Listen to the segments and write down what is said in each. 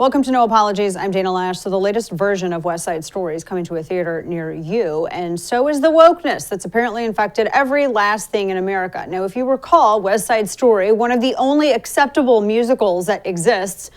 Welcome to No Apologies. I'm Dana Lash. So the latest version of West Side Story is coming to a theater near you, and so is the wokeness that's apparently infected every last thing in America. Now, if you recall, West Side Story, one of the only acceptable musicals that exists,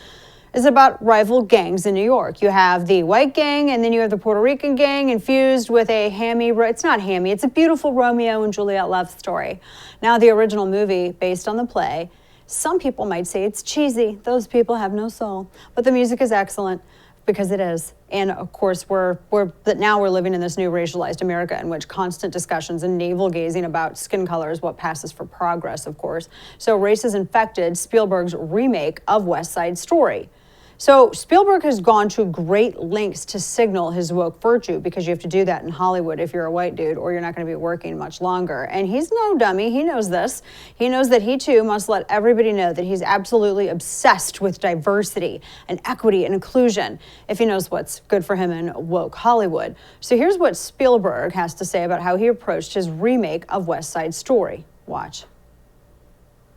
is about rival gangs in New York. You have the white gang, and then you have the Puerto Rican gang infused with a it's not hammy, it's a beautiful Romeo and Juliet love story. Now, the original movie, based on the play, some people might say it's cheesy. Those people have no soul. But the music is excellent because it is. And of course, now we're living in this new racialized America in which constant discussions and navel gazing about skin color is what passes for progress, of course. So race has infected Spielberg's remake of West Side Story. So Spielberg has gone to great lengths to signal his woke virtue, because you have to do that in Hollywood if you're a white dude, or you're not going to be working much longer. And he's no dummy. He knows this. He knows that he too must let everybody know that he's absolutely obsessed with diversity and equity and inclusion if he knows what's good for him in woke Hollywood. So here's what Spielberg has to say about how he approached his remake of West Side Story. Watch.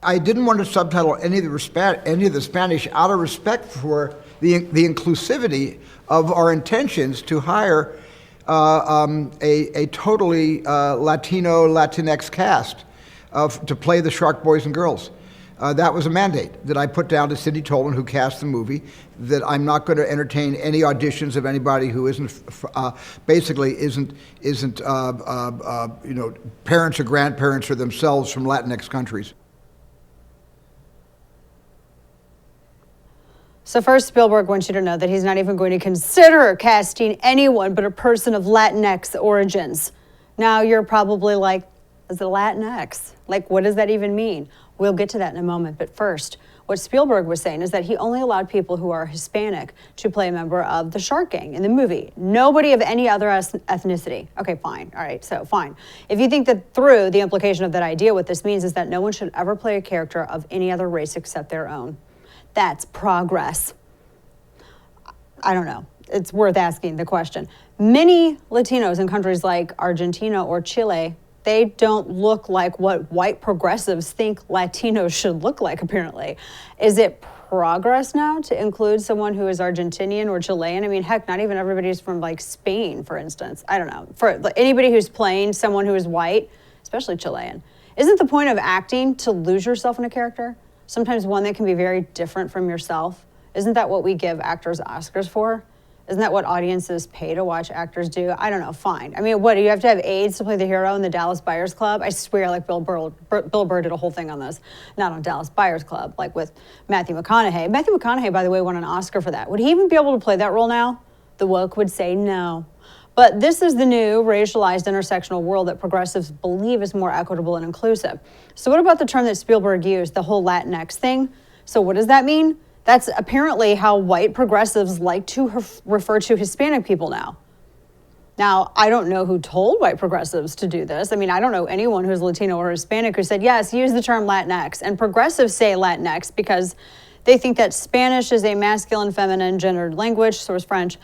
I didn't want to subtitle any of the Spanish out of respect for the inclusivity of our intentions to hire a totally Latino, Latinx cast to play the Shark Boys and Girls. That was a mandate that I put down to Cindy Tolan, who cast the movie, that I'm not going to entertain any auditions of anybody who isn't parents or grandparents or themselves from Latinx countries. So first, Spielberg wants you to know that he's not even going to consider casting anyone but a person of Latinx origins. Now you're probably like, is it Latinx? Like, what does that even mean? We'll get to that in a moment. But first, what Spielberg was saying is that he only allowed people who are Hispanic to play a member of the Shark Gang in the movie. Nobody of any other ethnicity. Okay, fine. All right, so fine. If you think that through the implication of that idea, what this means is that no one should ever play a character of any other race except their own. That's progress. I don't know. It's worth asking the question. Many Latinos in countries like Argentina or Chile, they don't look like what white progressives think Latinos should look like, apparently. Is it progress now to include someone who is Argentinian or Chilean? I mean, heck, not even everybody's from like Spain, for instance. I don't know. For anybody who's playing someone who is white, especially Chilean, isn't the point of acting to lose yourself in a character? Sometimes one that can be very different from yourself. Isn't that what we give actors Oscars for? Isn't that what audiences pay to watch actors do? I don't know, fine. I mean, what, do you have to have AIDS to play the hero in the Dallas Buyers Club? I swear, like Bill Burr did a whole thing on this. Not on Dallas Buyers Club, like with Matthew McConaughey. Matthew McConaughey, by the way, won an Oscar for that. Would he even be able to play that role now? The woke would say no. But this is the new racialized intersectional world that progressives believe is more equitable and inclusive. So what about the term that Spielberg used, the whole Latinx thing? So what does that mean? That's apparently how white progressives like to refer to Hispanic people now. Now, I don't know who told white progressives to do this. I mean, I don't know anyone who's Latino or Hispanic who said, yes, use the term Latinx. And progressives say Latinx because they think that Spanish is a masculine, feminine, gendered language, so is French.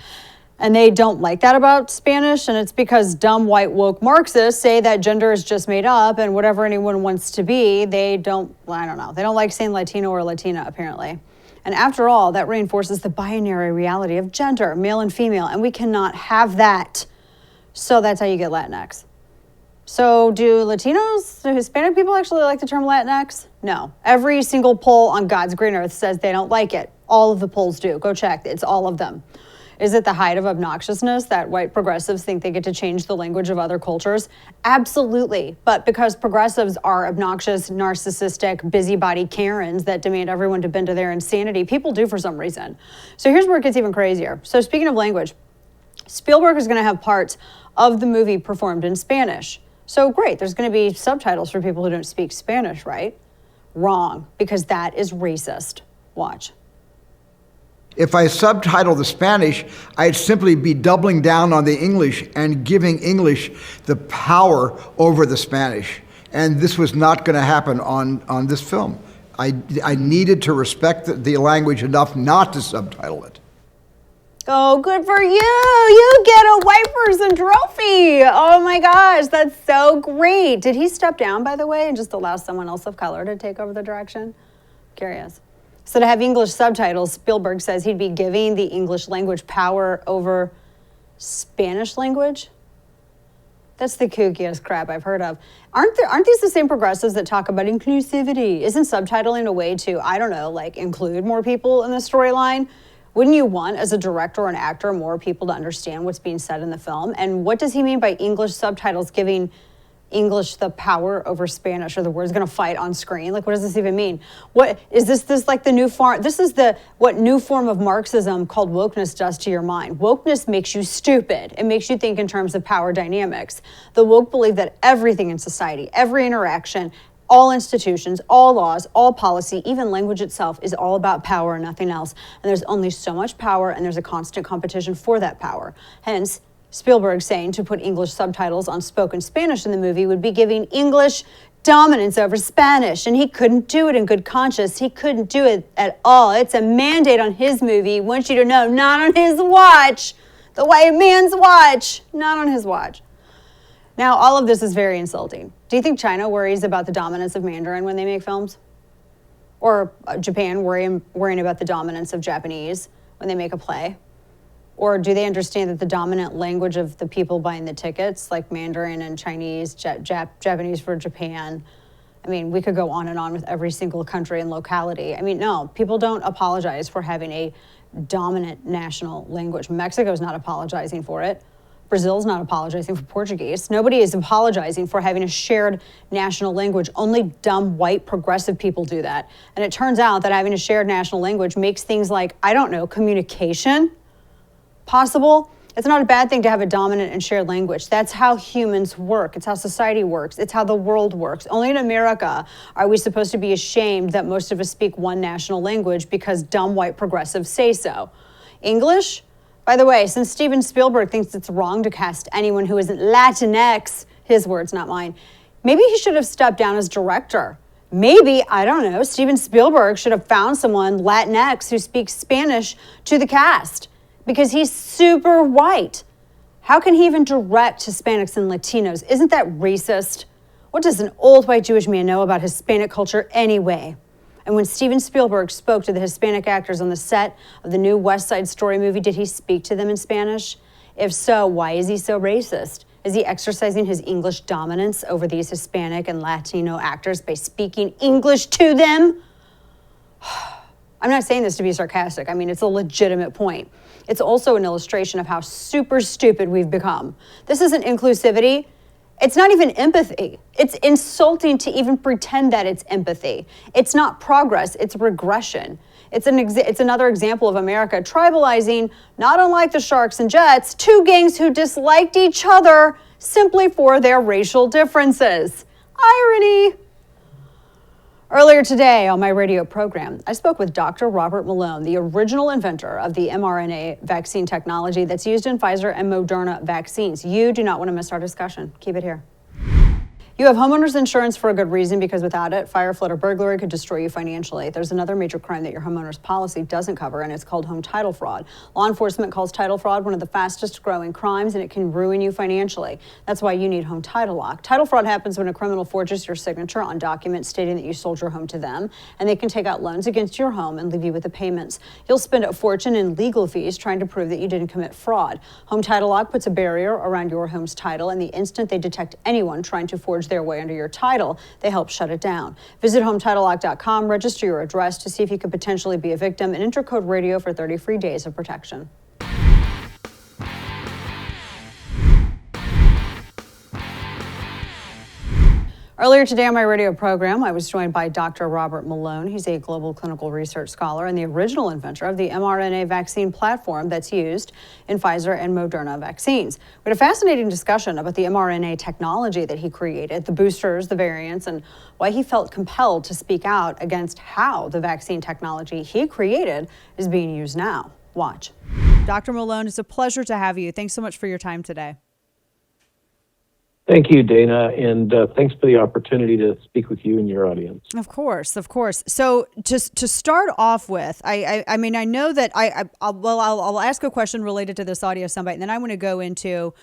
And they don't like that about Spanish, and it's because dumb white woke Marxists say that gender is just made up, and whatever anyone wants to be, they don't like saying Latino or Latina, apparently. And after all, that reinforces the binary reality of gender, male and female, and we cannot have that. So that's how you get Latinx. So do Hispanic people actually like the term Latinx? No. Every single poll on God's green earth says they don't like it. All of the polls do. Go check. It's all of them. Is it the height of obnoxiousness that white progressives think they get to change the language of other cultures? Absolutely. But because progressives are obnoxious, narcissistic, busybody Karens that demand everyone to bend to their insanity, people do for some reason. So here's where it gets even crazier. So speaking of language, Spielberg is going to have parts of the movie performed in Spanish. So great, there's going to be subtitles for people who don't speak Spanish, right? Wrong, because that is racist. Watch. If I subtitle the Spanish, I'd simply be doubling down on the English and giving English the power over the Spanish. And this was not going to happen on this film. I needed to respect the language enough not to subtitle it. Oh, good for you. You get a white person trophy. Oh my gosh, that's so great. Did he step down, by the way, and just allow someone else of color to take over the direction? Curious. So to have English subtitles, Spielberg says he'd be giving the English language power over Spanish language. That's the kookiest crap I've heard of. Aren't these the same progressives that talk about inclusivity? Isn't subtitling a way to, I don't know, like include more people in the storyline? Wouldn't you want, as a director or an actor, more people to understand what's being said in the film? And what does he mean by English subtitles giving English the power over Spanish? Are the words going to fight on screen? Like, what does this even mean? What is this like the new form? This is what new form of Marxism called wokeness does to your mind. Wokeness makes you stupid. It makes you think in terms of power dynamics. The woke believe that everything in society, every interaction, all institutions, all laws, all policy, even language itself is all about power and nothing else. And there's only so much power, and there's a constant competition for that power. Hence, Spielberg saying to put English subtitles on spoken Spanish in the movie would be giving English dominance over Spanish, and he couldn't do it in good conscience. He couldn't do it at all. It's a mandate on his movie. He wants you to know, not on his watch. The white man's watch, not on his watch. Now, all of this is very insulting. Do you think China worries about the dominance of Mandarin when they make films? Or Japan worrying about the dominance of Japanese when they make a play? Or do they understand that the dominant language of the people buying the tickets, like Mandarin and Chinese, Japanese for Japan, I mean, we could go on and on with every single country and locality. I mean, no, people don't apologize for having a dominant national language. Mexico's not apologizing for it. Brazil's not apologizing for Portuguese. Nobody is apologizing for having a shared national language. Only dumb, white, progressive people do that. And it turns out that having a shared national language makes things like, I don't know, communication possible. It's not a bad thing to have a dominant and shared language. That's how humans work. It's how society works. It's how the world works. Only in America are we supposed to be ashamed that most of us speak one national language because dumb white progressives say so. English? By the way, since Steven Spielberg thinks it's wrong to cast anyone who isn't Latinx, his words, not mine, maybe he should have stepped down as director. Maybe, I don't know, Steven Spielberg should have found someone Latinx who speaks Spanish to the cast, because he's super white. How can he even direct Hispanics and Latinos? Isn't that racist? What does an old white Jewish man know about Hispanic culture anyway? And when Steven Spielberg spoke to the Hispanic actors on the set of the new West Side Story movie, did he speak to them in Spanish? If so, why is he so racist? Is he exercising his English dominance over these Hispanic and Latino actors by speaking English to them? I'm not saying this to be sarcastic. I mean, it's a legitimate point. It's also an illustration of how super stupid we've become. This isn't inclusivity. It's not even empathy. It's insulting to even pretend that it's empathy. It's not progress, it's regression. It's another example of America tribalizing, not unlike the Sharks and Jets, two gangs who disliked each other simply for their racial differences. Irony. Earlier today on my radio program, I spoke with Dr. Robert Malone, the original inventor of the mRNA vaccine technology that's used in Pfizer and Moderna vaccines. You do not want to miss our discussion. Keep it here. You have homeowners insurance for a good reason, because without it, fire, flood, or burglary could destroy you financially. There's another major crime that your homeowner's policy doesn't cover, and it's called home title fraud. Law enforcement calls title fraud one of the fastest growing crimes, and it can ruin you financially. That's why you need Home Title Lock. Title fraud happens when a criminal forges your signature on documents stating that you sold your home to them, and they can take out loans against your home and leave you with the payments. You'll spend a fortune in legal fees trying to prove that you didn't commit fraud. Home Title Lock puts a barrier around your home's title, and the instant they detect anyone trying to forge their way under your title, they help shut it down. Visit HometitleLock.com, register your address to see if you could potentially be a victim, and enter code RADIO for 30 free days of protection. Earlier today on my radio program, I was joined by Dr. Robert Malone. He's a global clinical research scholar and the original inventor of the mRNA vaccine platform that's used in Pfizer and Moderna vaccines. We had a fascinating discussion about the mRNA technology that he created, the boosters, the variants, and why he felt compelled to speak out against how the vaccine technology he created is being used now. Watch. Dr. Malone, it's a pleasure to have you. Thanks so much for your time today. Thank you, Dana, and thanks for the opportunity to speak with you and your audience. Of course, of course. So just to start off with, I mean, I know that I'll ask a question related to this audio soundbite, and then I want to go into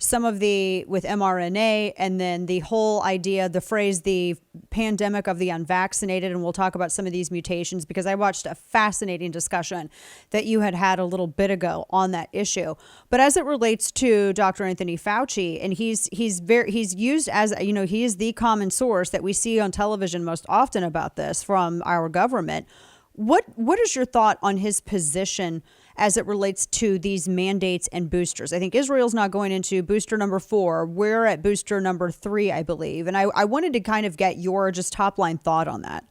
some of with mRNA, and then the whole idea, the phrase, the pandemic of the unvaccinated. And we'll talk about some of these mutations, because I watched a fascinating discussion that you had a little bit ago on that issue. But as it relates to Dr. Anthony Fauci, and he's used as, he is the common source that we see on television most often about this from our government. What is your thought on his position as it relates to these mandates and boosters? I think Israel's not going into booster number 4. We're at booster number 3, I believe. And I wanted to kind of get your just top line thought on that.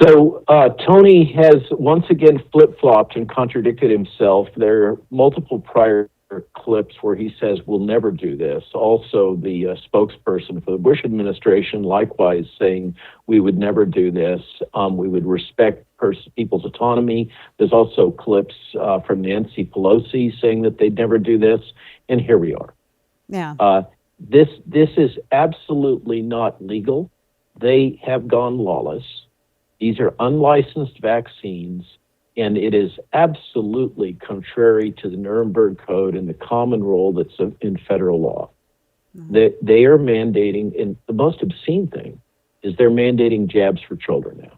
So Tony has once again flip-flopped and contradicted himself. There are multiple prior clips where he says we'll never do this. Also, the spokesperson for the Bush administration likewise saying we would never do this. We would respect people's autonomy. There's also clips from Nancy Pelosi saying that they'd never do this. And here we are. Yeah. This is absolutely not legal. They have gone lawless. These are unlicensed vaccines, and it is absolutely contrary to the Nuremberg Code and the common rule that's in federal law. Mm-hmm. They are mandating, and the most obscene thing is they're mandating jabs for children now.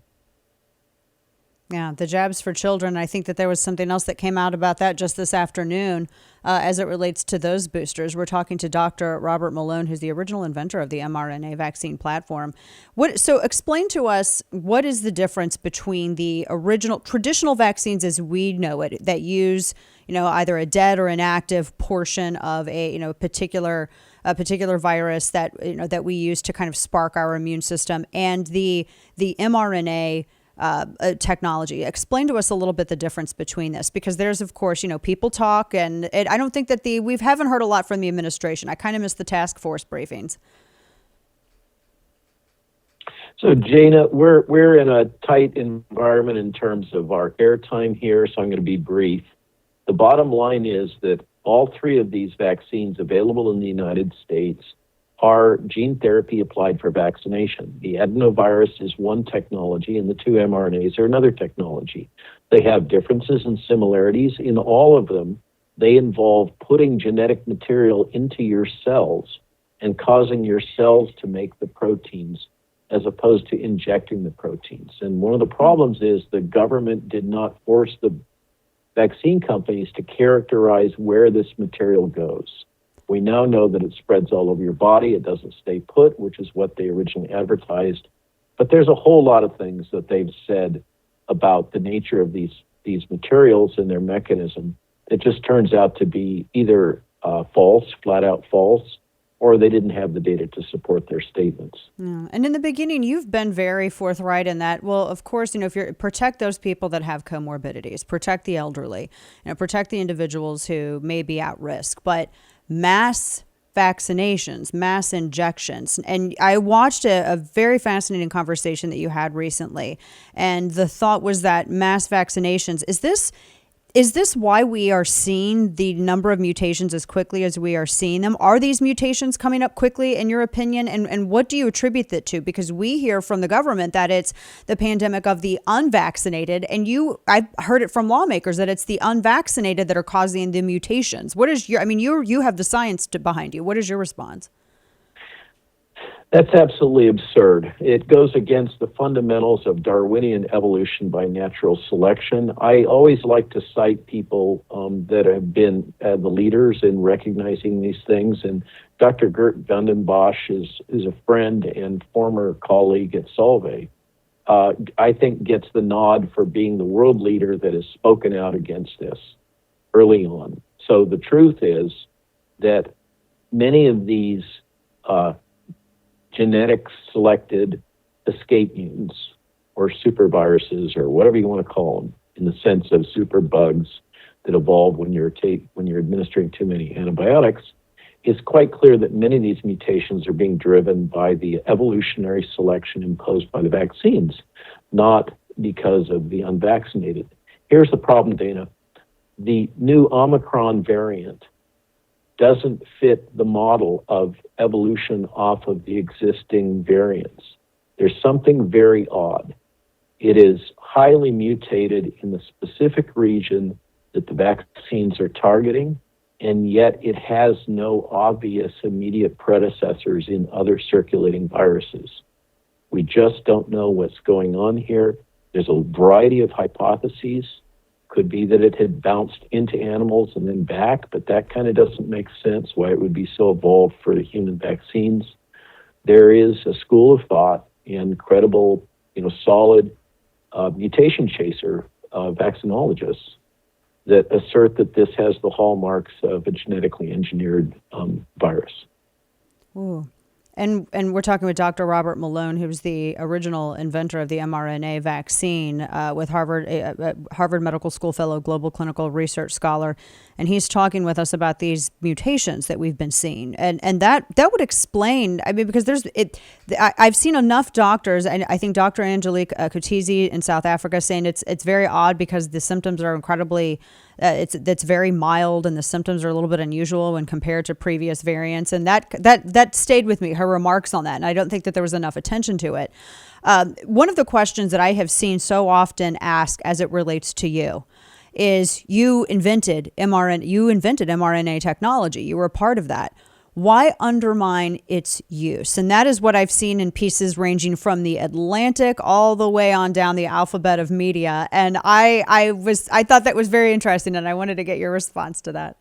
Yeah, the jabs for children. I think that there was something else that came out about that just this afternoon as it relates to those boosters. We're talking to Dr. Robert Malone, who's the original inventor of the mRNA vaccine platform. So explain to us, what is the difference between the original traditional vaccines as we know it, that use, either a dead or inactive portion of a particular virus that that we use to kind of spark our immune system, and the mRNA technology. Explain to us a little bit the difference between this, because there's, of course, people talk, and I don't think that we haven't heard a lot from the administration. I kind of miss the task force briefings. So, Jana, we're in a tight environment in terms of our airtime here, so I'm going to be brief. The bottom line is that all 3 of these vaccines available in the United States are gene therapy applied for vaccination. The adenovirus is one technology, and the 2 mRNAs are another technology. They have differences and similarities. In all of them, they involve putting genetic material into your cells and causing your cells to make the proteins, as opposed to injecting the proteins. And one of the problems is the government did not force the vaccine companies to characterize where this material goes. We now know that it spreads all over your body. It doesn't stay put, which is what they originally advertised. But there's a whole lot of things that they've said about the nature of these materials and their mechanism. It just turns out to be either false, flat out false, or they didn't have the data to support their statements. Yeah. And in the beginning, you've been very forthright in that. Well, of course, if you protect those people that have comorbidities, protect the elderly, protect the individuals who may be at risk, but mass vaccinations, mass injections. And I watched a very fascinating conversation that you had recently. And the thought was that mass vaccinations, is this why we are seeing the number of mutations as quickly as we are seeing them? Are these mutations coming up quickly, in your opinion? And what do you attribute that to? Because we hear from the government that it's the pandemic of the unvaccinated, and I've heard it from lawmakers that it's the unvaccinated that are causing the mutations. What is you have the science behind you. What is your response? That's absolutely absurd. It goes against the fundamentals of Darwinian evolution by natural selection. I always like to cite people that have been the leaders in recognizing these things. And Dr. Gert Gundenbosch is a friend and former colleague at Solvay. I think gets the nod for being the world leader that has spoken out against this early on. So the truth is that many of these genetic selected escape mutants or superviruses, or whatever you want to call them, in the sense of super bugs that evolve when you're administering too many antibiotics, it's quite clear that many of these mutations are being driven by the evolutionary selection imposed by the vaccines, not because of the unvaccinated. Here's the problem, Dana. The new Omicron variant doesn't fit the model of evolution off of the existing variants. There's something very odd. It is highly mutated in the specific region that the vaccines are targeting. and yet it has no obvious immediate predecessors in other circulating viruses. We just don't know what's going on here. There's a variety of hypotheses. Could be that it had bounced into animals and then back, but that kind of doesn't make sense why it would be so evolved for the human vaccines. There is a school of thought and credible, solid mutation chaser vaccinologists that assert that this has the hallmarks of a genetically engineered virus. Ooh. And we're talking with Dr. Robert Malone, who was the original inventor of the mRNA vaccine, with Harvard Medical School fellow, global clinical research scholar, and he's talking with us about these mutations that we've been seeing, and that would explain. I mean, because I've seen enough doctors, and I think Dr. Angelique Kutizi in South Africa saying it's very odd because the symptoms are incredibly. It's very mild, and the symptoms are a little bit unusual when compared to previous variants, and that stayed with me. Her remarks on that, and I don't think that there was enough attention to it. One of the questions that I have seen so often asked as it relates to you is you invented mRNA technology. You were a part of that. Why undermine its use? And that is what I've seen in pieces ranging from the Atlantic all the way on down the alphabet of media. And I thought that was very interesting, and I wanted to get your response to that.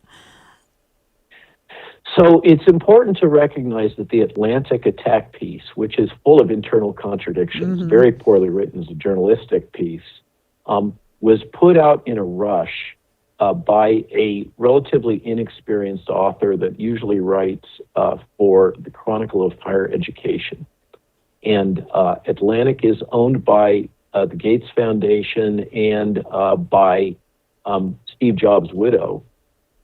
So it's important to recognize that the Atlantic attack piece, which is full of internal contradictions, very poorly written as a journalistic piece, was put out in a rush by a relatively inexperienced author that usually writes for the Chronicle of Higher Education. And Atlantic is owned by the Gates Foundation and by Steve Jobs' widow.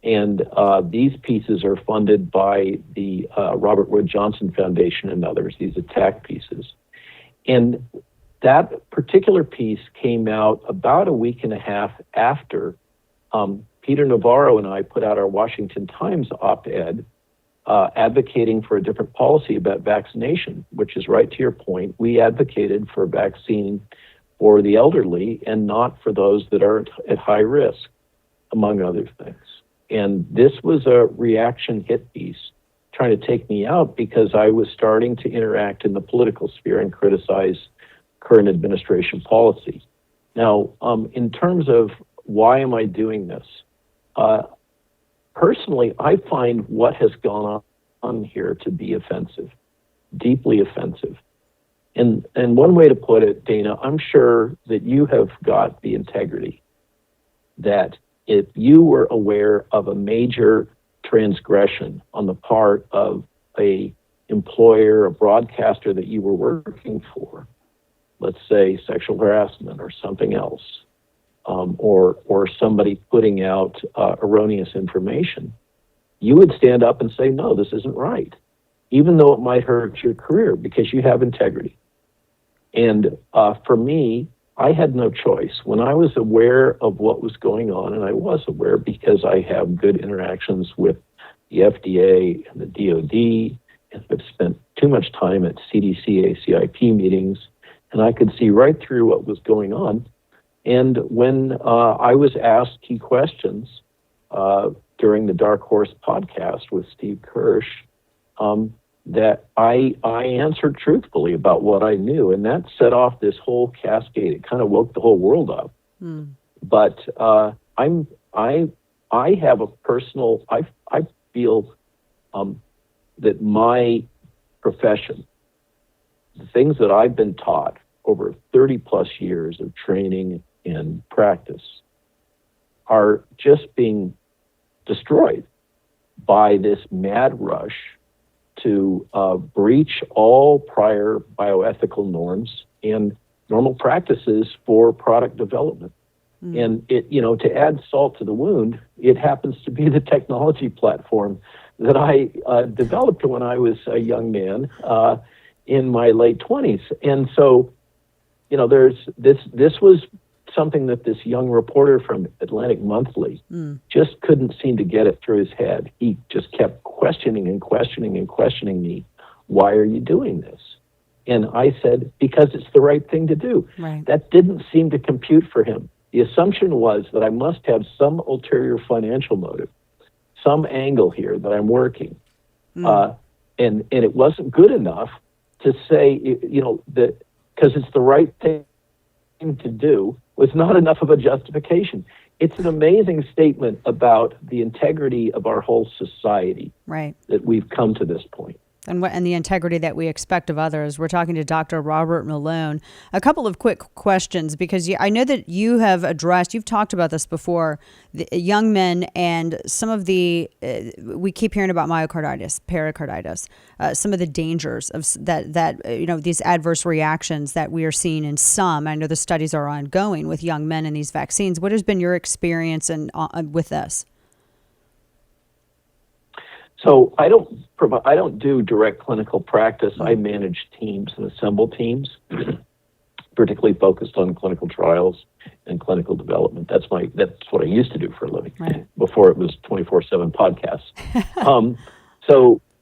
And these pieces are funded by the Robert Wood Johnson Foundation and others, these attack pieces. And that particular piece came out about a week and a half after Peter Navarro and I put out our Washington Times op-ed advocating for a different policy about vaccination, which is right to your point. We advocated for a vaccine for the elderly and not for those that are at high risk, among other things. And this was a reaction hit piece trying to take me out because I was starting to interact in the political sphere and criticize current administration policy. Now, in terms of why am I doing this? Personally, I find what has gone on here to be offensive, deeply offensive. And one way to put it, Dana, I'm sure that you have got the integrity that if you were aware of a major transgression on the part of a employer, a broadcaster that you were working for, let's say sexual harassment or something else, or somebody putting out erroneous information, you would stand up and say, no, this isn't right, even though it might hurt your career because you have integrity. And for me, I had no choice. When I was aware of what was going on, and I was aware because I have good interactions with the FDA and the DOD, and I've spent too much time at CDC, ACIP meetings, and I could see right through what was going on. And when I was asked key questions during the Dark Horse podcast with Steve Kirsch, that I answered truthfully about what I knew, and that set off this whole cascade. It kind of woke the whole world up. But I have a personal. I feel that my profession, the things that I've been taught over 30 plus years of training and practice, are just being destroyed by this mad rush to breach all prior bioethical norms and normal practices for product development. And it, to add salt to the wound, it happens to be the technology platform that I developed when I was a young man in my late 20s. And so, there's this was something that this young reporter from Atlantic Monthly just couldn't seem to get it through his head. He just kept questioning and questioning and questioning me. Why are you doing this? And I said, because it's the right thing to do. Right. That didn't seem to compute for him. The assumption was that I must have some ulterior financial motive. some angle here that I'm working. And it wasn't good enough to say, that because it's the right thing to do was not enough of a justification. It's an amazing statement about the integrity of our whole society, Right. that we've come to this point. And the integrity that we expect of others. We're talking to Dr. Robert Malone. A couple of quick questions, because I know that you've talked about this before, the young men and some of the, we keep hearing about myocarditis, pericarditis, some of the dangers of these adverse reactions that we are seeing in some. I know the studies are ongoing with young men and these vaccines. What has been your experience with this? So I don't do direct clinical practice. I manage teams and assemble teams, particularly focused on clinical trials and clinical development. That's what I used to do for a living, right, before it was 24/7 podcasts.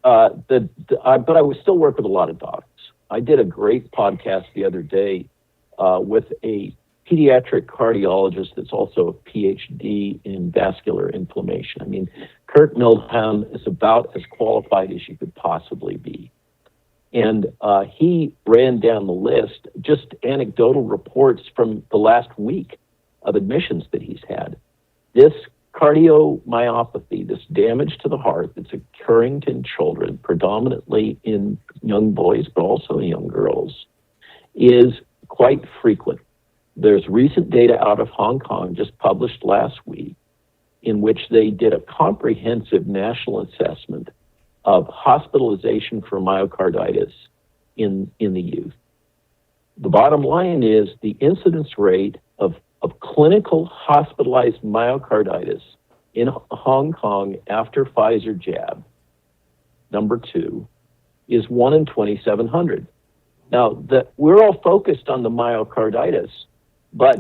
But I would still work with a lot of docs. I did a great podcast the other day with a pediatric cardiologist that's also a PhD in vascular inflammation. I mean, Kurt Milhound is about as qualified as you could possibly be. And he ran down the list, just anecdotal reports from the last week of admissions that he's had. This cardiomyopathy, this damage to the heart that's occurring in children, predominantly in young boys, but also in young girls, is quite frequent. There's recent data out of Hong Kong just published last week in which they did a comprehensive national assessment of hospitalization for myocarditis in the youth. The bottom line is the incidence rate of clinical hospitalized myocarditis in Hong Kong after Pfizer jab, number 2, is 1 in 2,700. Now, we're all focused on the myocarditis, but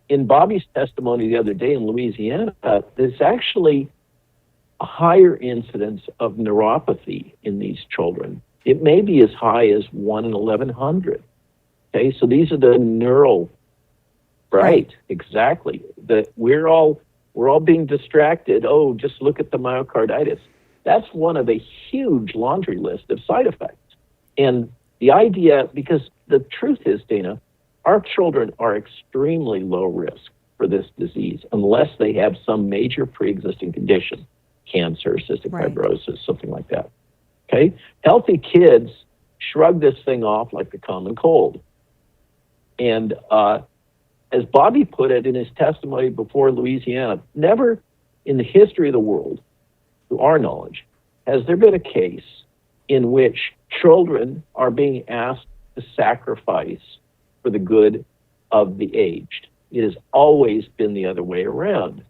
in Bobby's testimony the other day in Louisiana, there's actually a higher incidence of neuropathy in these children. It may be as high as 1 in 1,100. Okay, so these are the neural, right? Exactly. That we're all being distracted. Oh, just look at the myocarditis. That's one of a huge laundry list of side effects. And the idea, because the truth is, Dana, our children are extremely low risk for this disease unless they have some major pre-existing condition, cancer, cystic fibrosis, something like that. Okay? Healthy kids shrug this thing off like the common cold. And as Bobby put it in his testimony before Louisiana, never in the history of the world, to our knowledge, has there been a case in which children are being asked to sacrifice for the good of the aged. It has always been the other way around.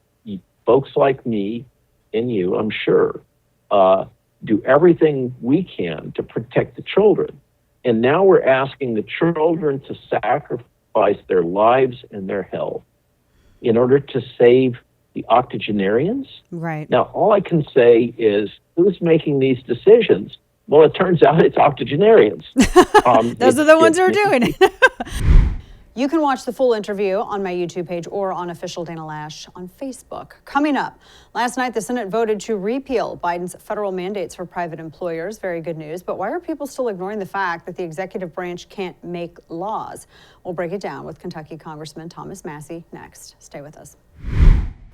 Folks like me and you, I'm sure, do everything we can to protect the children. And now we're asking the children to sacrifice their lives and their health in order to save the octogenarians. Right. Now, all I can say is, who's making these decisions? Well, it turns out it's octogenarians. Those are the ones who are doing it. You can watch the full interview on my YouTube page or on Official Dana Lash on Facebook. Coming up, last night the Senate voted to repeal Biden's federal mandates for private employers. Very good news. But why are people still ignoring the fact that the executive branch can't make laws? We'll break it down with Kentucky Congressman Thomas Massey next. Stay with us.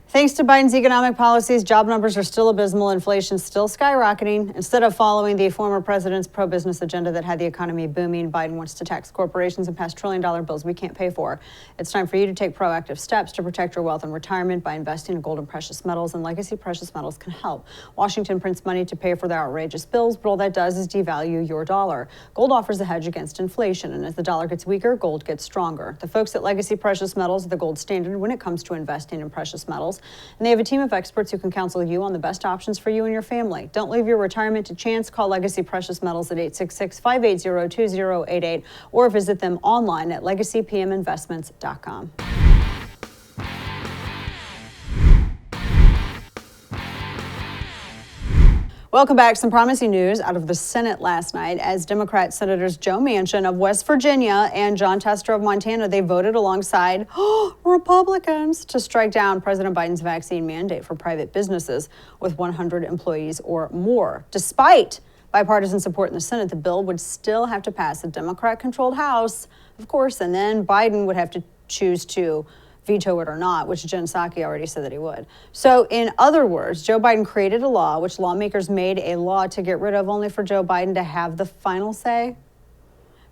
Thanks to Biden's economic policies, job numbers are still abysmal, inflation still skyrocketing. Instead of following the former president's pro-business agenda that had the economy booming, Biden wants to tax corporations and pass trillion-dollar bills we can't pay for. It's time for you to take proactive steps to protect your wealth in retirement by investing in gold and precious metals, and Legacy Precious Metals can help. Washington prints money to pay for their outrageous bills, but all that does is devalue your dollar. Gold offers a hedge against inflation, and as the dollar gets weaker, gold gets stronger. The folks at Legacy Precious Metals are the gold standard when it comes to investing in precious metals. And they have a team of experts who can counsel you on the best options for you and your family. Don't leave your retirement to chance. Call Legacy Precious Metals at 866-580-2088 or visit them online at legacypminvestments.com. Welcome back. Some promising news out of the Senate last night as Democrat Senators Joe Manchin of West Virginia and John Tester of Montana, they voted alongside Republicans to strike down President Biden's vaccine mandate for private businesses with 100 employees or more. Despite bipartisan support in the Senate, the bill would still have to pass a Democrat-controlled House, of course, and then Biden would have to choose to veto it or not, which Jen Psaki already said that he would. So in other words, Joe Biden created a law, which lawmakers made a law to get rid of, only for Joe Biden to have the final say.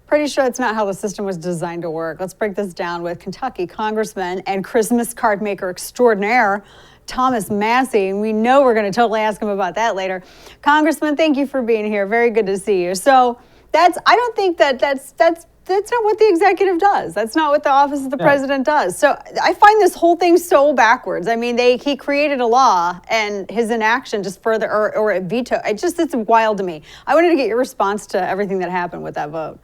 Pretty sure that's not how the system was designed to work. Let's break this down with Kentucky Congressman and Christmas card maker extraordinaire, Thomas Massey. And we know we're going to totally ask him about that later. Congressman, thank you for being here. Very good to see you. So I don't think that's not what the executive does. That's not what the office of the president does. So I find this whole thing so backwards. I mean, he created a law and his inaction just further, or a veto. It's wild to me. I wanted to get your response to everything that happened with that vote.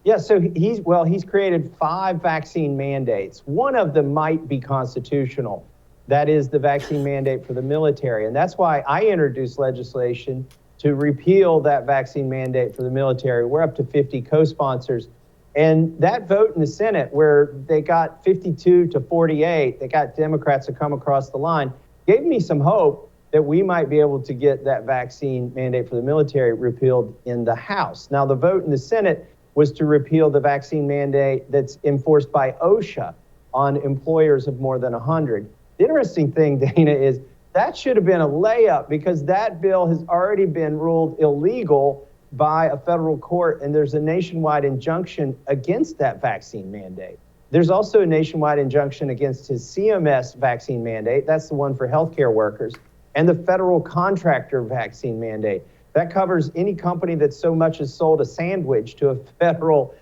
Yeah, so he's created 5 vaccine mandates. One of them might be constitutional. That is the vaccine mandate for the military. And that's why I introduced legislation to repeal that vaccine mandate for the military. We're up to 50 co-sponsors. And that vote in the Senate, where they got 52 to 48, they got Democrats to come across the line, gave me some hope that we might be able to get that vaccine mandate for the military repealed in the House. Now, the vote in the Senate was to repeal the vaccine mandate that's enforced by OSHA on employers of more than 100. The interesting thing, Dana, is that should have been a layup because that bill has already been ruled illegal by a federal court, and there's a nationwide injunction against that vaccine mandate. There's also a nationwide injunction against his CMS vaccine mandate. That's the one for healthcare workers, and the federal contractor vaccine mandate. That covers any company that so much as sold a sandwich to a federal,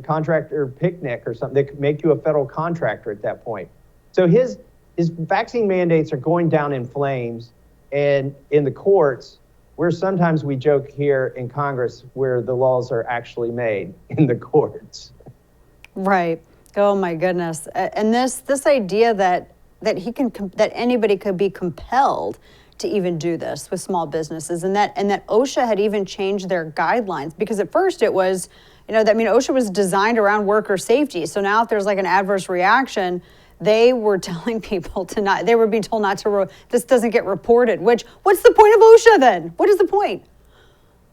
contractor picnic or something. They could make you a federal contractor at that point. So his vaccine mandates are going down in flames, and in the courts, where sometimes we joke here in Congress where the laws are actually made in the courts. Right. Oh my goodness. And this idea that anybody could be compelled to even do this with small businesses, and that OSHA had even changed their guidelines, because at first it was, OSHA was designed around worker safety. So now if there's like an adverse reaction, they were telling people they were being told not to, this doesn't get reported, what's the point of OSHA then? What is the point?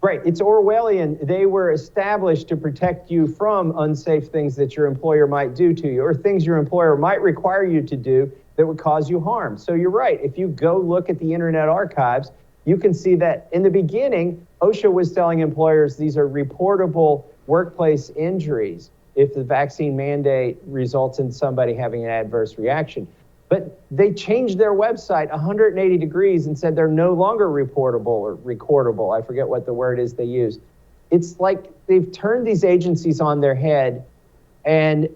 Right, it's Orwellian. They were established to protect you from unsafe things that your employer might do to you, or things your employer might require you to do that would cause you harm. So you're right, if you go look at the Internet archives, you can see that in the beginning, OSHA was telling employers these are reportable workplace injuries if the vaccine mandate results in somebody having an adverse reaction. But they changed their website 180 degrees and said they're no longer reportable or recordable. I forget what the word is they use. It's like they've turned these agencies on their head, and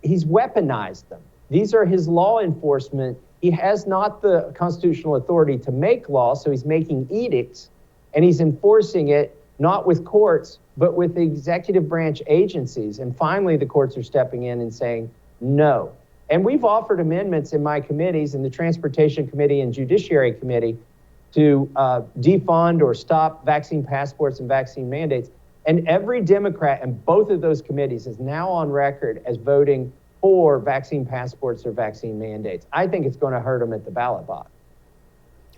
he's weaponized them. These are his law enforcement. He has not the constitutional authority to make law, so he's making edicts, and he's enforcing it not with courts, but with the executive branch agencies. And finally, the courts are stepping in and saying no. And we've offered amendments in my committees, in the Transportation Committee and Judiciary Committee, to defund or stop vaccine passports and vaccine mandates. And every Democrat in both of those committees is now on record as voting for vaccine passports or vaccine mandates. I think it's going to hurt them at the ballot box.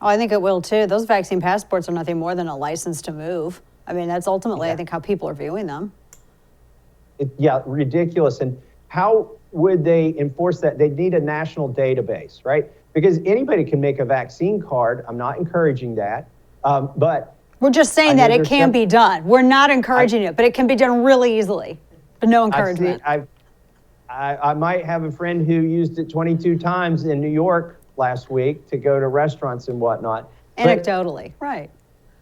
Oh, I think it will too. Those vaccine passports are nothing more than a license to move. I mean, that's ultimately, I think, how people are viewing them. Ridiculous. And how would they enforce that? They need a national database, right? Because anybody can make a vaccine card. I'm not encouraging that, but we're just saying that it can be done. We're not encouraging it, but it can be done really easily, but no encouragement. I might have a friend who used it 22 times in New York last week to go to restaurants and whatnot. Anecdotally, right.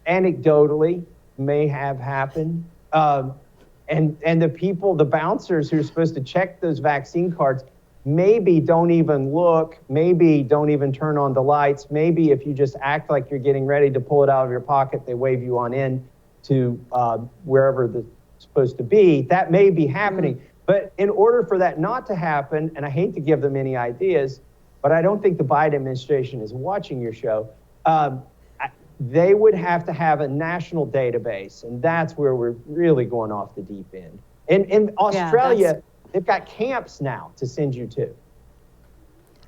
Anecdotally may have happened. And the people, the bouncers who are supposed to check those vaccine cards, maybe don't even look, maybe don't even turn on the lights. Maybe if you just act like you're getting ready to pull it out of your pocket, they wave you on in to wherever it's supposed to be. That may be happening. But in order for that not to happen, and I hate to give them any ideas, but I don't think the Biden administration is watching your show, they would have to have a national database, and that's where we're really going off the deep end. In Australia, they've got camps now to send you to.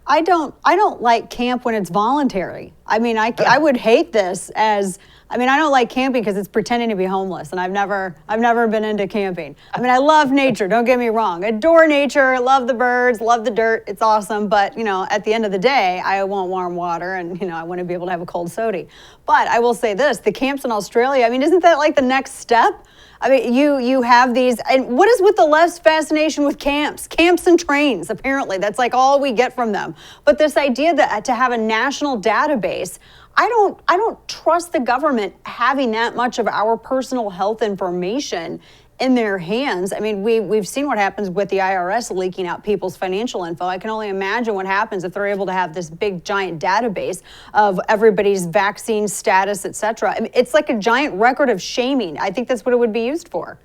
I don't like camp when it's voluntary. I mean, I would hate this as, I mean, I don't like camping because it's pretending to be homeless, and I've never been into camping. I mean, I love nature, don't get me wrong. Adore nature, love the birds, love the dirt, it's awesome, but, you know, at the end of the day, I want warm water and, you know, I want to be able to have a cold soda. But I will say this, the camps in Australia, I mean, isn't that like the next step? I mean, you have these, and what is with the left's fascination with camps and trains? Apparently, that's like all we get from them. But this idea that to have a national database, I don't trust the government having that much of our personal health information in their hands. I mean, we've seen what happens with the IRS leaking out people's financial info. I can only imagine what happens if they're able to have this big giant database of everybody's vaccine status, et cetera. I mean, it's like a giant record of shaming. I think that's what it would be used for.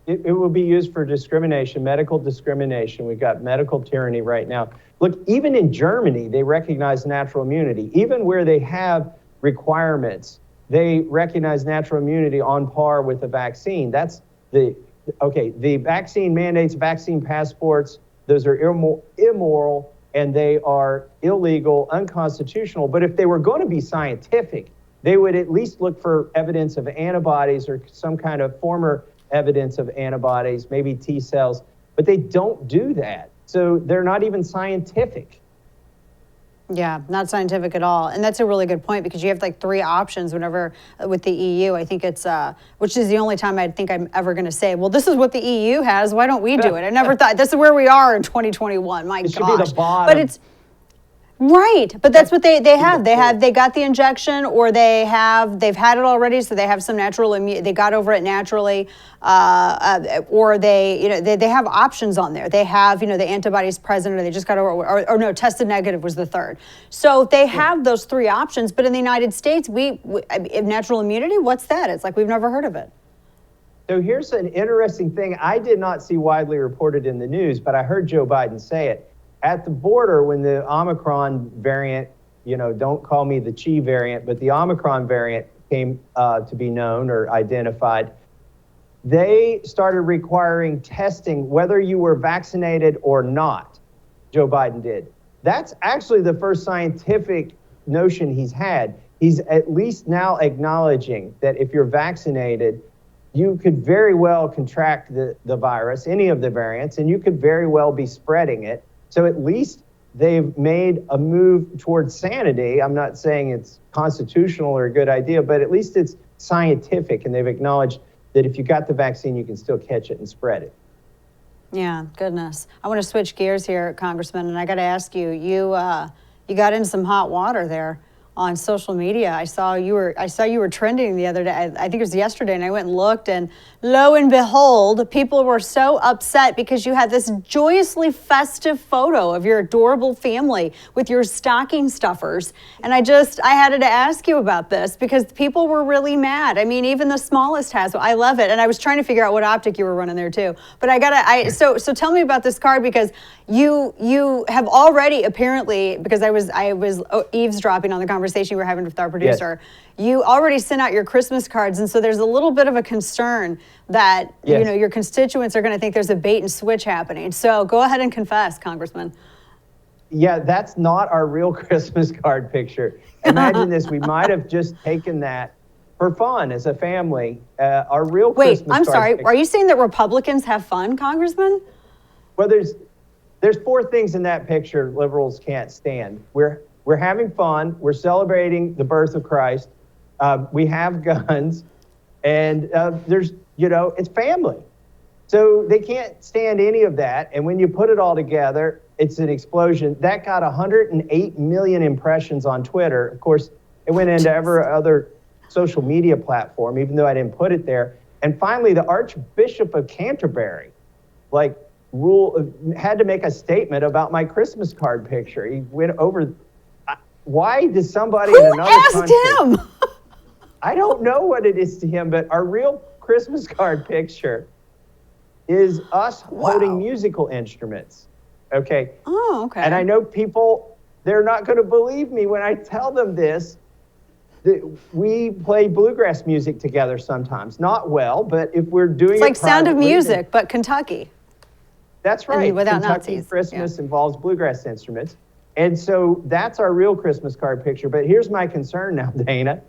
It will be used for discrimination, medical discrimination. We've got medical tyranny right now. Look, even in Germany, they recognize natural immunity. Even where they have requirements, they recognize natural immunity on par with the vaccine. That's the vaccine mandates, vaccine passports, those are immoral and they are illegal, unconstitutional. But if they were going to be scientific, they would at least look for evidence of antibodies or some kind of former evidence of antibodies, maybe T cells, but they don't do that. So they're not even scientific. Yeah, not scientific at all. And that's a really good point because you have like three options whenever with the EU. I think it's, which is the only time I think I'm ever going to say, well, this is what the EU has. Why don't we do it? I never thought this is where we are in 2021. My gosh. It should be the bottom. But it's, right, but that's what they have. They got the injection, or they've had it already, so they have some natural immunity. They got over it naturally, or they have options on there. They have the antibodies present, or they just got over, or no, tested negative was the third. So they have those three options. But in the United States, we natural immunity. What's that? It's like we've never heard of it. So here's an interesting thing I did not see widely reported in the news, but I heard Joe Biden say it. At the border, when the Omicron variant, don't call me the Chi variant, but the Omicron variant came to be known or identified, they started requiring testing whether you were vaccinated or not. Joe Biden did. That's actually the first scientific notion he's had. He's at least now acknowledging that if you're vaccinated, you could very well contract the virus, any of the variants, and you could very well be spreading it. So at least they've made a move towards sanity. I'm not saying it's constitutional or a good idea, but at least it's scientific, and they've acknowledged that if you got the vaccine, you can still catch it and spread it. Yeah, goodness. I want to switch gears here, Congressman, and I got to ask you, you got in some hot water there on social media. I saw you were trending the other day. I think it was yesterday, and I went and looked, and lo and behold, people were so upset because you had this joyously festive photo of your adorable family with your stocking stuffers. And I had to ask you about this because people were really mad. I mean, even the smallest has. I love it, and I was trying to figure out what optic you were running there too. But so tell me about this card, because you have already apparently, because I was eavesdropping on the conversation you were having with our producer. Yes. You already sent out your Christmas cards, and so there's a little bit of a concern that your constituents are going to think there's a bait and switch happening. So go ahead and confess, Congressman. Yeah, that's not our real Christmas card picture. Imagine this: we might have just taken that for fun as a family. Our real Christmas card. Wait, I'm sorry. Are you saying that Republicans have fun, Congressman? Well, there's four things in that picture liberals can't stand. We're having fun. We're celebrating the birth of Christ. We have guns, and there's, it's family. So they can't stand any of that. And when you put it all together, it's an explosion. That got 108 million impressions on Twitter. Of course, it went into every other social media platform, even though I didn't put it there. And finally, the Archbishop of Canterbury, had to make a statement about my Christmas card picture. He went over. Why does somebody in another country? Who asked him? I don't know what it is to him, but our real Christmas card picture is us holding musical instruments. Okay. Oh, okay. And I know people, they're not going to believe me when I tell them this, we play bluegrass music together sometimes. Not well, but if we're doing It's it like Sound of privately, Music, but Kentucky. That's right. without Kentucky Nazis. Christmas involves bluegrass instruments. And so that's our real Christmas card picture. But here's my concern now, Dana.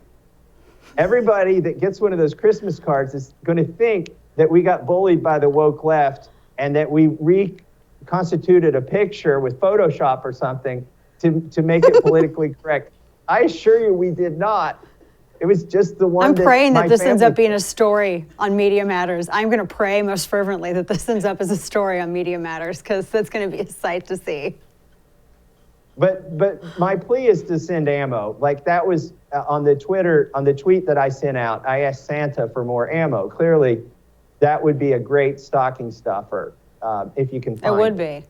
Everybody that gets one of those Christmas cards is going to think that we got bullied by the woke left and that we reconstituted a picture with Photoshop or something to make it politically correct. I assure you we did not. It was just the one I'm praying that my this ends family- up being a story on Media Matters. I'm going to pray most fervently that this ends up as a story on Media Matters, because that's going to be a sight to see. But my plea is to send ammo. Like that was on the tweet that I sent out, I asked Santa for more ammo. Clearly, that would be a great stocking stuffer if you can find it. It would be.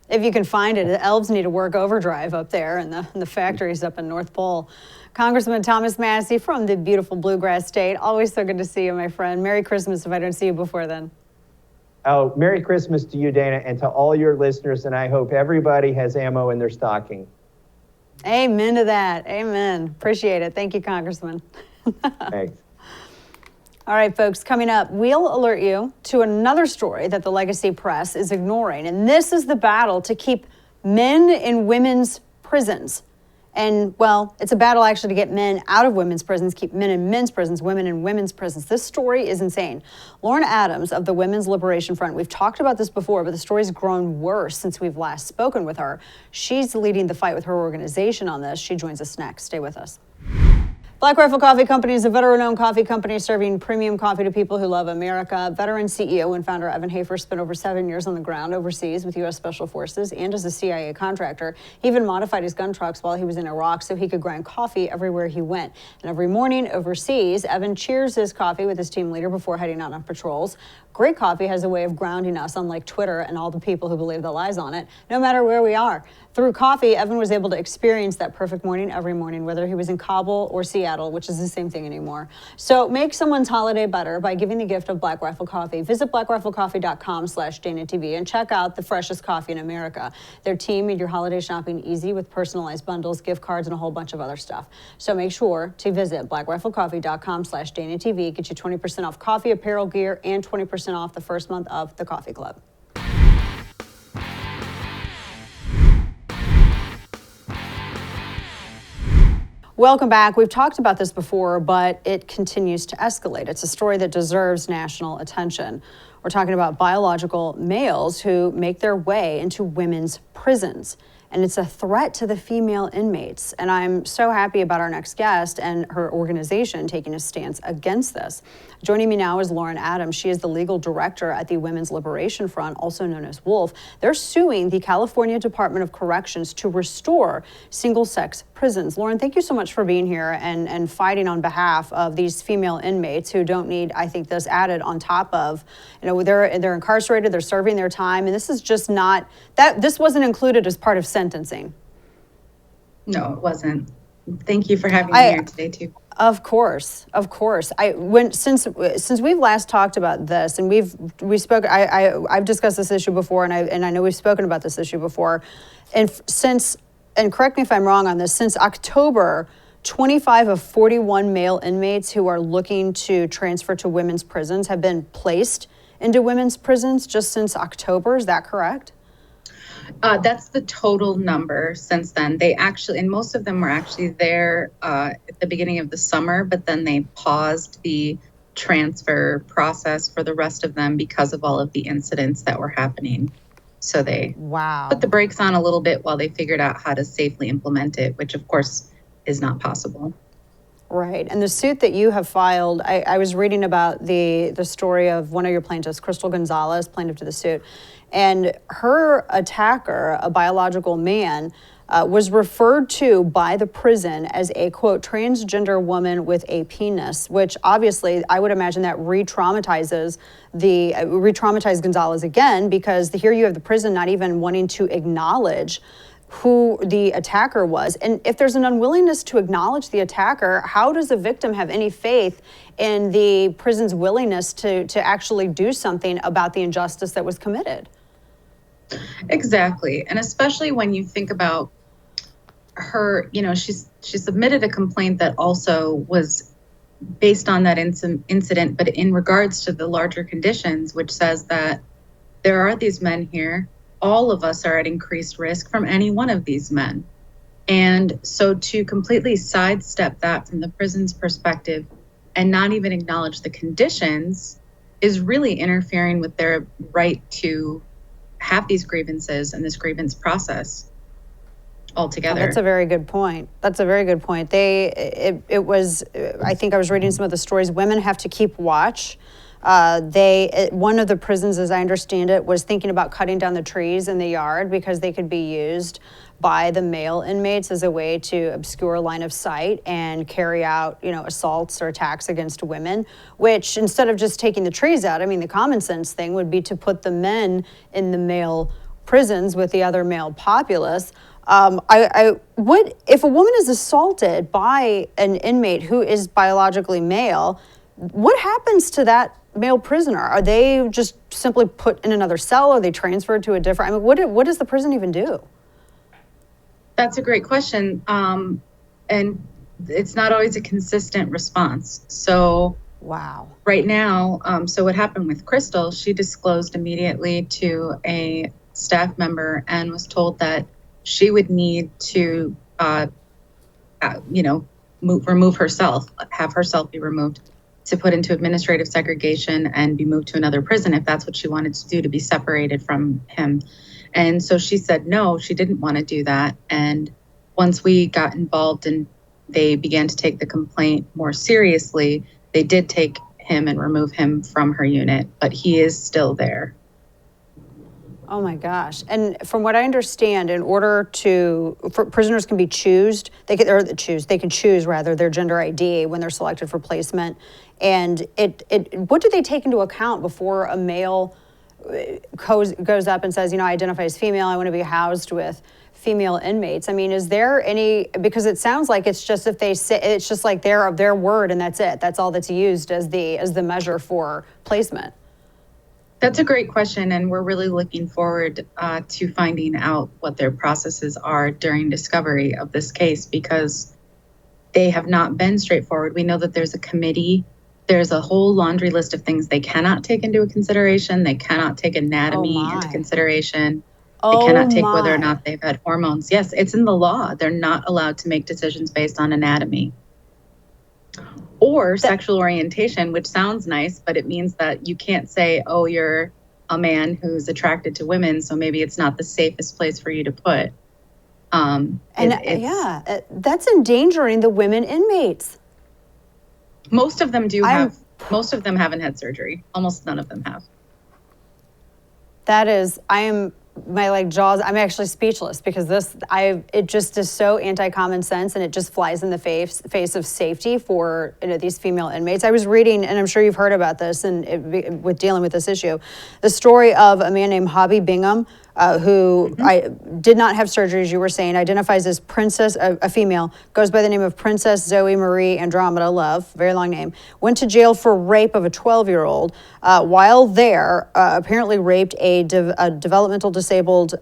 If you can find it. The elves need to work overdrive up there in the factories up in North Pole. Congressman Thomas Massey from the beautiful Bluegrass State. Always so good to see you, my friend. Merry Christmas if I don't see you before then. Oh, Merry Christmas to you, Dana, and to all your listeners, and I hope everybody has ammo in their stocking. Amen to that. Amen. Appreciate it. Thank you, Congressman. Thanks. All right, folks, coming up, we'll alert you to another story that the legacy press is ignoring. And this is the battle to keep men in women's prisons. And, well, it's a battle actually to get men out of women's prisons, keep men in men's prisons, women in women's prisons. This story is insane. Lauren Adams of the Women's Liberation Front, we've talked about this before, but the story's grown worse since we've last spoken with her. She's leading the fight with her organization on this. She joins us next. Stay with us. Black Rifle Coffee Company is a veteran-owned coffee company serving premium coffee to people who love America. Veteran CEO and founder Evan Hafer spent over 7 years on the ground overseas with U.S. Special Forces and as a CIA contractor. He even modified his gun trucks while he was in Iraq so he could grind coffee everywhere he went. And every morning overseas, Evan cheers his coffee with his team leader before heading out on patrols. Great coffee has a way of grounding us, unlike Twitter and all the people who believe the lies on it, no matter where we are. Through coffee, Evan was able to experience that perfect morning every morning, whether he was in Kabul or Seattle, which is the same thing anymore. So make someone's holiday better by giving the gift of Black Rifle Coffee. Visit blackriflecoffee.com/DanaTV and check out the freshest coffee in America. Their team made your holiday shopping easy with personalized bundles, gift cards, and a whole bunch of other stuff. So make sure to visit blackriflecoffee.com/DanaTV. Get you 20% off coffee, apparel, gear, and 20% off the first month of the Coffee Club. Welcome back. We've talked about this before, but it continues to escalate. It's a story that deserves national attention. We're talking about biological males who make their way into women's prisons. And it's a threat to the female inmates. And I'm so happy about our next guest and her organization taking a stance against this. Joining me now is Lauren Adams. She is the legal director at the Women's Liberation Front, also known as WOLF. They're suing the California Department of Corrections to restore single-sex prisons. Lauren, thank you so much for being here and fighting on behalf of these female inmates who don't need, I think, this added on top of, they're incarcerated, they're serving their time, and this is just not, this wasn't included as part of sentencing. No, it wasn't. Thank you for having me here today too. Of course. Since we've last talked about this, and I've discussed this issue before, and I know we've spoken about this issue before, and correct me if I'm wrong on this, since October, 25 of 41 male inmates who are looking to transfer to women's prisons have been placed into women's prisons just since October. Is that correct? That's the total number since then. And most of them were actually there at the beginning of the summer, but then they paused the transfer process for the rest of them because of all of the incidents that were happening. So they put the brakes on a little bit while they figured out how to safely implement it, which of course is not possible. Right. And the suit that you have filed, I was reading about the story of one of your plaintiffs, Crystal Gonzalez, plaintiff to the suit, and her attacker, a biological man, was referred to by the prison as a, quote, transgender woman with a penis, which obviously I would imagine that re-traumatized Gonzalez again, because here you have the prison not even wanting to acknowledge who the attacker was. And if there's an unwillingness to acknowledge the attacker, how does a victim have any faith in the prison's willingness to actually do something about the injustice that was committed? Exactly. And especially when you think about her, she submitted a complaint that also was based on that incident, but in regards to the larger conditions, which says that there are these men here. All of us are at increased risk from any one of these men. And so to completely sidestep that from the prison's perspective and not even acknowledge the conditions is really interfering with their right to have these grievances and this grievance process altogether. That's a very good point. That's a very good point. It was, I think I was reading some of the stories, women have to keep watch. One of the prisons, as I understand it, was thinking about cutting down the trees in the yard because they could be used by the male inmates as a way to obscure line of sight and carry out, assaults or attacks against women, which instead of just taking the trees out, I mean, the common sense thing would be to put the men in the male prisons with the other male populace. What if a woman is assaulted by an inmate who is biologically male, what happens to that male prisoner? Are they just simply put in another cell? Are they transferred to a different, what does the prison even do? That's a great question. And it's not always a consistent response. So wow. Right now, so what happened with Crystal, she disclosed immediately to a staff member and was told that she would need to, remove herself, have herself be removed to put into administrative segregation and be moved to another prison if that's what she wanted to do, to be separated from him. And so she said no, she didn't want to do that. And once we got involved and they began to take the complaint more seriously, they did take him and remove him from her unit, but he is still there. Oh my gosh. And from what I understand, in order prisoners can be they can choose their gender ID when they're selected for placement. And what do they take into account before a male goes up and says, I identify as female, I want to be housed with female inmates? I mean, is there any, because it sounds like it's just if they say, it's just like their word and that's it. That's all that's used as the measure for placement. That's a great question, and we're really looking forward to finding out what their processes are during discovery of this case, because they have not been straightforward. We know that there's a committee. There's a whole laundry list of things they cannot take into consideration. They cannot take anatomy into consideration. They cannot take whether or not they've had hormones. Yes, it's in the law. They're not allowed to make decisions based on anatomy or sexual orientation, which sounds nice, but it means that you can't say, oh, you're a man who's attracted to women, so maybe it's not the safest place for you to put. That's endangering the women inmates. Most of them most of them haven't had surgery. Almost none of them have. My jaws, I'm actually speechless because it just is so anti-common sense, and it just flies in the face of safety for these female inmates. I was reading, and I'm sure you've heard about this with dealing with this issue, the story of a man named Hobby Bingham, who did not have surgery, as you were saying, identifies as Princess, a female, goes by the name of Princess Zoe Marie Andromeda Love, very long name, went to jail for rape of a 12-year-old. While there, apparently raped a developmental disabled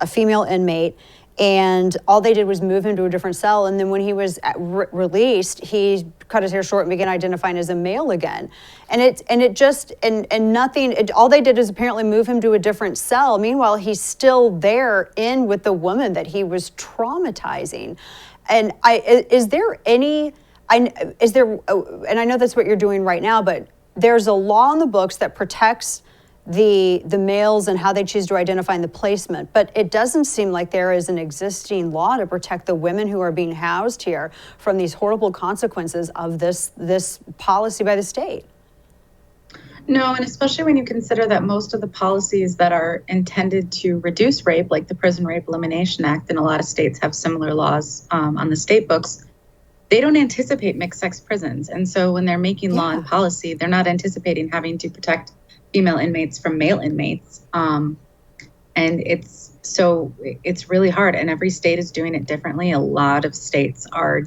female inmate, and all they did was move him to a different cell. And then when he was released, he cut his hair short and began identifying as a male again. All they did is apparently move him to a different cell. Meanwhile, he's still there with the woman that he was traumatizing. And and I know that's what you're doing right now, but there's a law in the books that protects the males and how they choose to identify in the placement, but it doesn't seem like there is an existing law to protect the women who are being housed here from these horrible consequences of this policy by the state. No, and especially when you consider that most of the policies that are intended to reduce rape, like the Prison Rape Elimination Act, and a lot of states have similar laws on the state books, they don't anticipate mixed sex prisons. And so when they're making law and policy, they're not anticipating having to protect female inmates from male inmates. And it's really hard, and every state is doing it differently. A lot of states are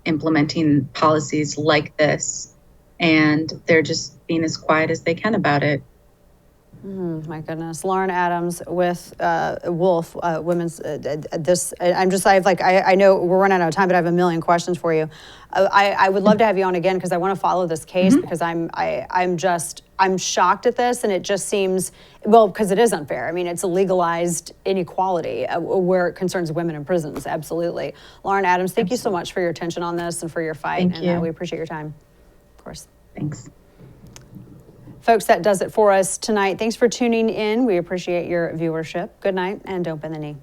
implementing policies like this, and they're just being as quiet as they can about it. My goodness, Lauren Adams with Wolf Women's. I know we're running out of time, but I have a million questions for you. I would love to have you on again because I want to follow this case because I'm shocked at this, and it just seems, well, because it is unfair. I mean, it's a legalized inequality where it concerns women in prisons. Absolutely, Lauren Adams. Thank you so much for your attention on this and for your fight. Thank you. We appreciate your time. Of course. Thanks. Folks, that does it for us tonight. Thanks for tuning in. We appreciate your viewership. Good night, and don't bend the knee.